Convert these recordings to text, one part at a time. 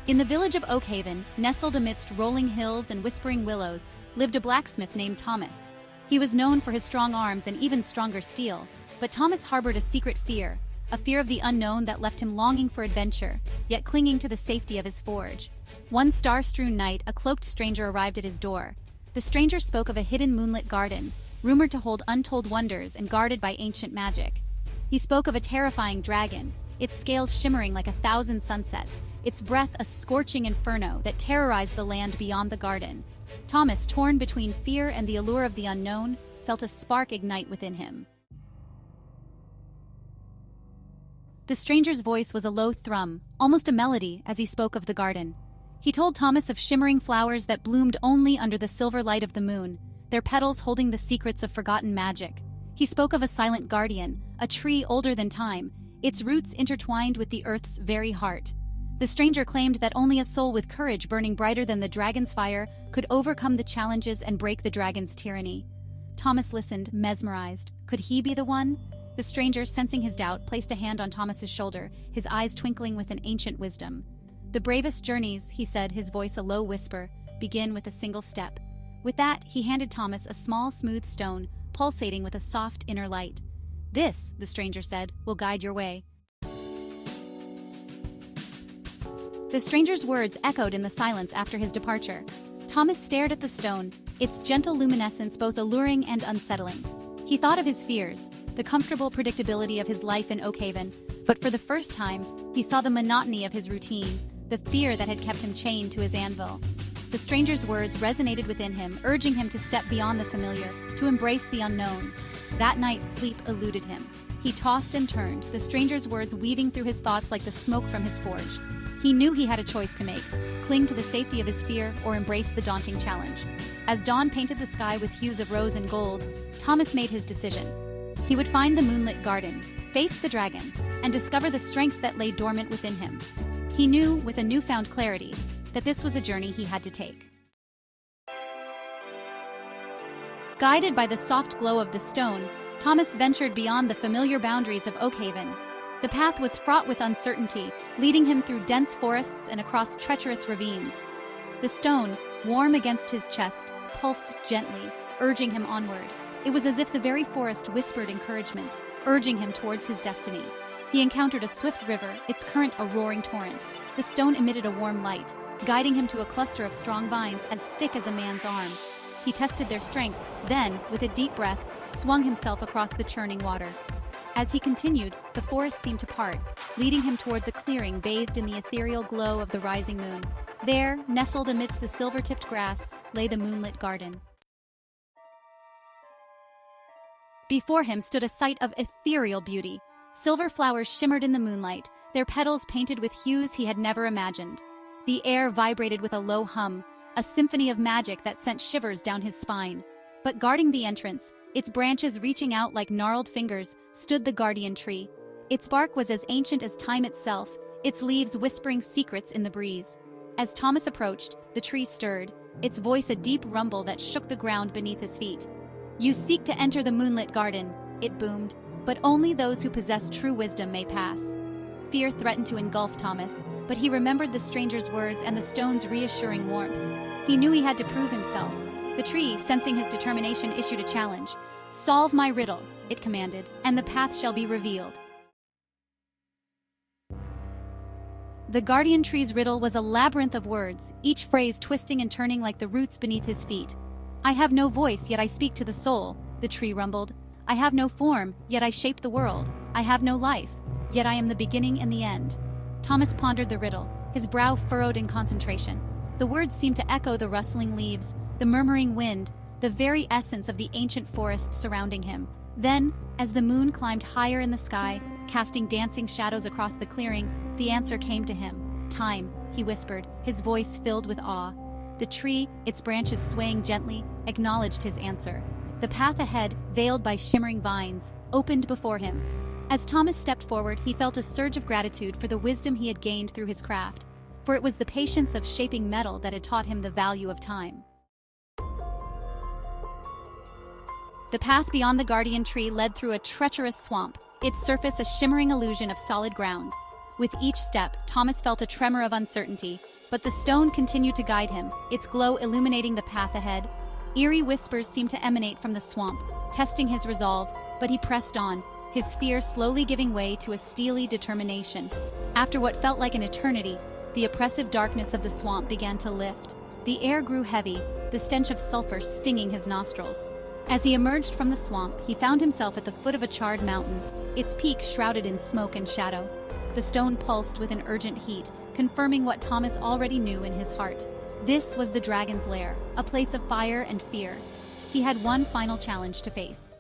In the village of Oakhaven, nestled amidst rolling hills and whispering willows, lived a blacksmith named Thomas. He was known for his strong arms and even stronger steel, but Thomas harbored a secret fear, a fear of the unknown that left him longing for adventure, yet clinging to the safety of his forge. One star-strewn night, a cloaked stranger arrived at his door. The stranger spoke of a hidden moonlit garden, rumored to hold untold wonders and guarded by ancient magic. He spoke of a terrifying dragon, its scales shimmering like 1,000 sunsets, its breath a scorching inferno that terrorized the land beyond the garden. Thomas, torn between fear and the allure of the unknown, felt a spark ignite within him. The stranger's voice was a low thrum, almost a melody, as he spoke of the garden. He told Thomas of shimmering flowers that bloomed only under the silver light of the moon, their petals holding the secrets of forgotten magic. He spoke of a silent guardian, a tree older than time, its roots intertwined with the earth's very heart. The stranger claimed that only a soul with courage burning brighter than the dragon's fire could overcome the challenges and break the dragon's tyranny. Thomas listened, mesmerized. Could he be the one? The stranger, sensing his doubt, placed a hand on Thomas's shoulder, his eyes twinkling with an ancient wisdom. The bravest journeys, he said, his voice a low whisper, begin with a single step. With that, he handed Thomas a small, smooth stone, pulsating with a soft inner light. This, the stranger said, will guide your way. The stranger's words echoed in the silence after his departure. Thomas stared at the stone, its gentle luminescence both alluring and unsettling. He thought of his fears, the comfortable predictability of his life in Oakhaven, but for the first time, he saw the monotony of his routine, the fear that had kept him chained to his anvil. The stranger's words resonated within him, urging him to step beyond the familiar, to embrace the unknown. That night, sleep eluded him. He tossed and turned, the stranger's words weaving through his thoughts like the smoke from his forge. He knew he had a choice to make, cling to the safety of his fear or embrace the daunting challenge. As dawn painted the sky with hues of rose and gold, Thomas made his decision. He would find the moonlit garden, face the dragon, and discover the strength that lay dormant within him. He knew, with a newfound clarity, that this was a journey he had to take. Guided by the soft glow of the stone, Thomas ventured beyond the familiar boundaries of Oakhaven. The path was fraught with uncertainty, leading him through dense forests and across treacherous ravines. The stone, warm against his chest, pulsed gently, urging him onward. It was as if the very forest whispered encouragement, urging him towards his destiny. He encountered a swift river, its current a roaring torrent. The stone emitted a warm light, guiding him to a cluster of strong vines as thick as a man's arm. He tested their strength, then, with a deep breath, swung himself across the churning water. As he continued, the forest seemed to part, leading him towards a clearing bathed in the ethereal glow of the rising moon. There, nestled amidst the silver-tipped grass, lay the moonlit garden. Before him stood a sight of ethereal beauty. Silver flowers shimmered in the moonlight, their petals painted with hues he had never imagined. The air vibrated with a low hum, a symphony of magic that sent shivers down his spine. But guarding the entrance, its branches reaching out like gnarled fingers, stood the guardian tree. Its bark was as ancient as time itself, its leaves whispering secrets in the breeze. As Thomas approached, the tree stirred, its voice a deep rumble that shook the ground beneath his feet. "You seek to enter the moonlit garden," it boomed, "but only those who possess true wisdom may pass." Fear threatened to engulf Thomas, but he remembered the stranger's words and the stone's reassuring warmth. He knew he had to prove himself. The tree, sensing his determination, issued a challenge. "Solve my riddle," it commanded, "and the path shall be revealed." The guardian tree's riddle was a labyrinth of words, each phrase twisting and turning like the roots beneath his feet. "I have no voice, yet I speak to the soul," the tree rumbled. "I have no form, yet I shape the world. I have no life, yet I am the beginning and the end." Thomas pondered the riddle, his brow furrowed in concentration. The words seemed to echo the rustling leaves, the murmuring wind, the very essence of the ancient forest surrounding him. Then, as the moon climbed higher in the sky, casting dancing shadows across the clearing, the answer came to him. "Time," he whispered, his voice filled with awe. The tree, its branches swaying gently, acknowledged his answer. The path ahead, veiled by shimmering vines, opened before him. As Thomas stepped forward, he felt a surge of gratitude for the wisdom he had gained through his craft, for it was the patience of shaping metal that had taught him the value of time. The path beyond the guardian tree led through a treacherous swamp, its surface a shimmering illusion of solid ground. With each step, Thomas felt a tremor of uncertainty, but the stone continued to guide him, its glow illuminating the path ahead. Eerie whispers seemed to emanate from the swamp, testing his resolve, but he pressed on, his fear slowly giving way to a steely determination. After what felt like an eternity, the oppressive darkness of the swamp began to lift. The air grew heavy, the stench of sulfur stinging his nostrils. As he emerged from the swamp, he found himself at the foot of a charred mountain, its peak shrouded in smoke and shadow. The stone pulsed with an urgent heat, confirming what Thomas already knew in his heart. This was the dragon's lair, a place of fire and fear. He had one final challenge to face.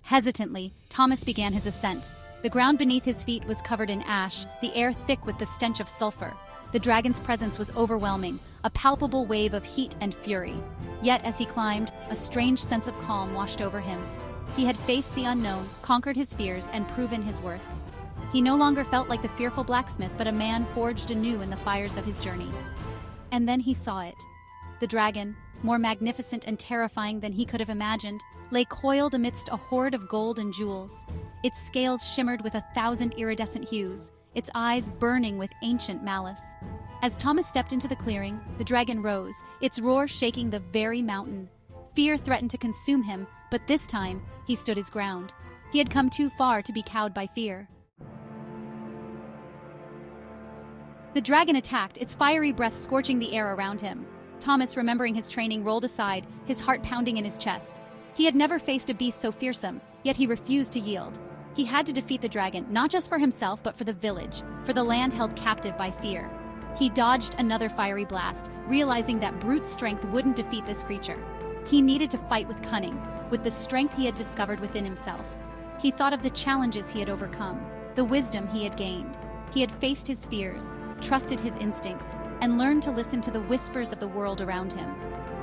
Hesitantly, Thomas began his ascent. The ground beneath his feet was covered in ash, the air thick with the stench of sulfur. The dragon's presence was overwhelming, a palpable wave of heat and fury. Yet as he climbed, a strange sense of calm washed over him. He had faced the unknown, conquered his fears, and proven his worth. He no longer felt like the fearful blacksmith, but a man forged anew in the fires of his journey. And then he saw it. The dragon, more magnificent and terrifying than he could have imagined, lay coiled amidst a hoard of gold and jewels. Its scales shimmered with 1,000 iridescent hues, its eyes burning with ancient malice. As Thomas stepped into the clearing, the dragon rose, its roar shaking the very mountain. Fear threatened to consume him, but this time, he stood his ground. He had come too far to be cowed by fear. The dragon attacked, its fiery breath scorching the air around him. Thomas, remembering his training, rolled aside, his heart pounding in his chest. He had never faced a beast so fearsome, yet he refused to yield. He had to defeat the dragon, not just for himself, but for the village, for the land held captive by fear. He dodged another fiery blast, realizing that brute strength wouldn't defeat this creature. He needed to fight with cunning, with the strength he had discovered within himself. He thought of the challenges he had overcome, the wisdom he had gained. He had faced his fears, trusted his instincts, and learned to listen to the whispers of the world around him.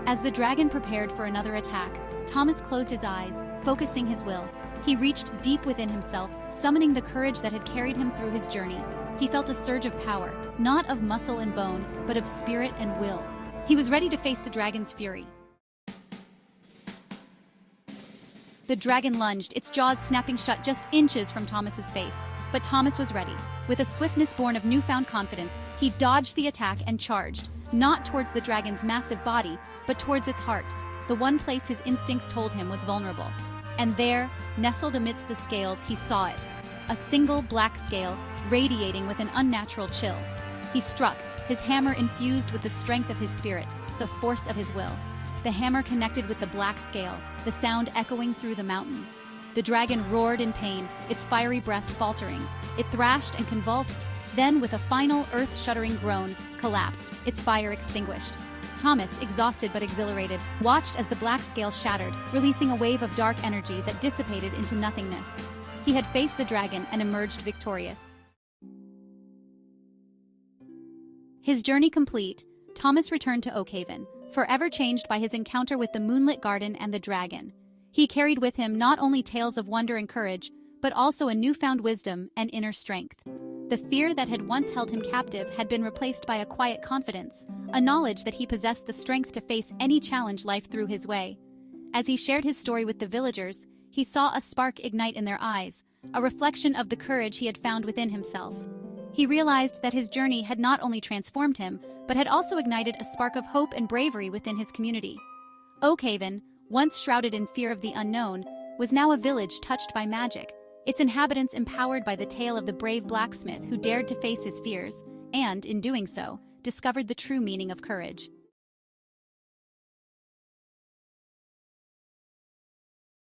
As the dragon prepared for another attack, Thomas closed his eyes, focusing his will. He reached deep within himself, summoning the courage that had carried him through his journey. He felt a surge of power, not of muscle and bone, but of spirit and will. He was ready to face the dragon's fury. The dragon lunged, its jaws snapping shut just inches from Thomas's face. But Thomas was ready. With a swiftness born of newfound confidence, he dodged the attack and charged, not towards the dragon's massive body, but towards its heart, the one place his instincts told him was vulnerable. And there, nestled amidst the scales, he saw it. A single black scale, radiating with an unnatural chill. He struck, his hammer infused with the strength of his spirit, the force of his will. The hammer connected with the black scale, the sound echoing through the mountain. The dragon roared in pain, its fiery breath faltering. It thrashed and convulsed, then with a final earth-shuddering groan, collapsed, its fire extinguished. Thomas, exhausted but exhilarated, watched as the black scale shattered, releasing a wave of dark energy that dissipated into nothingness. He had faced the dragon and emerged victorious. His journey complete, Thomas returned to Oakhaven, forever changed by his encounter with the Moonlit Garden and the dragon. He carried with him not only tales of wonder and courage, but also a newfound wisdom and inner strength. The fear that had once held him captive had been replaced by a quiet confidence, a knowledge that he possessed the strength to face any challenge life threw his way. As he shared his story with the villagers, he saw a spark ignite in their eyes, a reflection of the courage he had found within himself. He realized that his journey had not only transformed him, but had also ignited a spark of hope and bravery within his community. Oakhaven, once shrouded in fear of the unknown, was now a village touched by magic, its inhabitants empowered by the tale of the brave blacksmith who dared to face his fears, and, in doing so, discovered the true meaning of courage.